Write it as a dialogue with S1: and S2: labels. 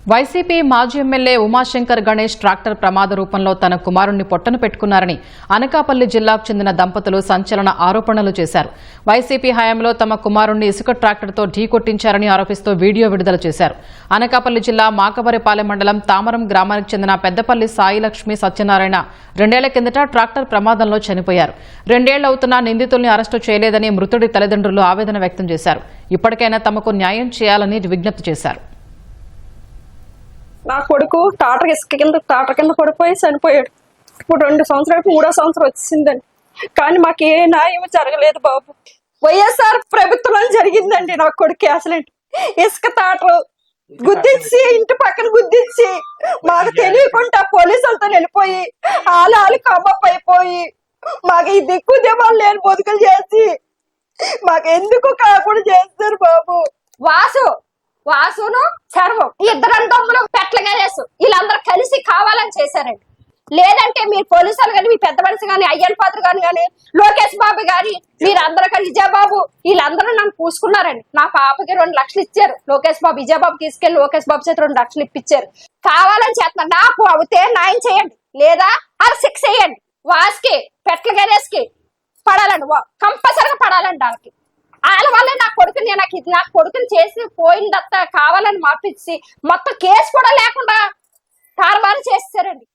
S1: YCP మాజీ MLA Umashankar Ganesh tractor ప్రమాద రూపంలో తన కుమారుణ్ణి పొట్టన పెట్టుకున్నారని అనకాపల్లి జిల్లాకు చెందిన దంపతులు సంచలన ఆరోపణలు చేశారు. వైసీపీ హయాంలో తమ కుమారుణ్ణి ఇసుక ట్రాక్టర్తో ఢీకొట్టించారని ఆరోపిస్తూ వీడియో విడుదల చేశారు. అనకాపల్లి జిల్లా మాకవరిపాలెం మండలం తామరం గ్రామానికి చెందిన పెద్దపల్లి సాయిలక్ష్మి సత్యనారాయణ 2 ఏళ్ల కిందట ట్రాక్టర్ ప్రమాదంలో చనిపోయారు. 2 ఏళ్లు అవుతున్నా నిందితుల్ని అరెస్టు చేయలేదని మృతుడి తల్లిదండ్రులు ఆవేదన వ్యక్తం చేశారు. ఇప్పటికైనా తమకు న్యాయం చేయాలని విజ్ఞప్తి చేశారు.
S2: నా కొడుకు టాటర్ కింద పడిపోయి చనిపోయాడు. ఇప్పుడు 2 సంవత్సరాలకు 3వ సంవత్సరం వచ్చిందండి. కానీ మాకు ఏ న్యాయం జరగలేదు బాబు. వైఎస్ఆర్ ప్రభుత్వంలో జరిగిందండి నా కొడుకు యాక్సిడెంట్. ఇసుక టాటర్ గుద్దించి ఇంటి పక్కన గుద్దించి మాకు తెలియకుండా పోలీసులతో వెళ్ళిపోయి ఆలు కమ్మప్ అయిపోయి మాకు ఈ దిక్కు దివాళ్ళు లేని బతుకులు చేసి మాకు ఎందుకు కాకుండా చేస్తారు బాబు.
S3: వాసును సర్వం ఇద్దరు తమ్ముడు పెట్లగా చేసు వీళ్ళందరూ కలిసి కావాలని చేశారండి. లేదంటే మీరు పోలీసులు కానీ మీ పెద్ద మనిషి కానీ అయ్యన్ పాత్ర కానీ లోకేష్ బాబు గాని మీరందరూ కానీ విజయబాబు వీళ్ళందరూ నన్ను పూసుకున్నారండి. నా పాపకి 2 లక్షలు ఇచ్చారు లోకేష్ బాబు. విజయబాబు తీసుకెళ్లి లోకేష్ బాబు చేతి 2 లక్షలు ఇప్పించారు. కావాలని చేస్తున్నారు. నాకు అవుతే న్యాయం చేయండి, లేదా అది శిక్ష వేయండి. వాసుకి పెట్ల గదేసుకి పడాలండి, కంపల్సరిగా పడాలండి. వాళ్ళకి వాళ్ళ వల్లే నా కొడుకుని చేసి పోయిందత్త కావాలని మార్పించి మొత్తం కేసు కూడా లేకుండా తారుమారు చేస్తారండి.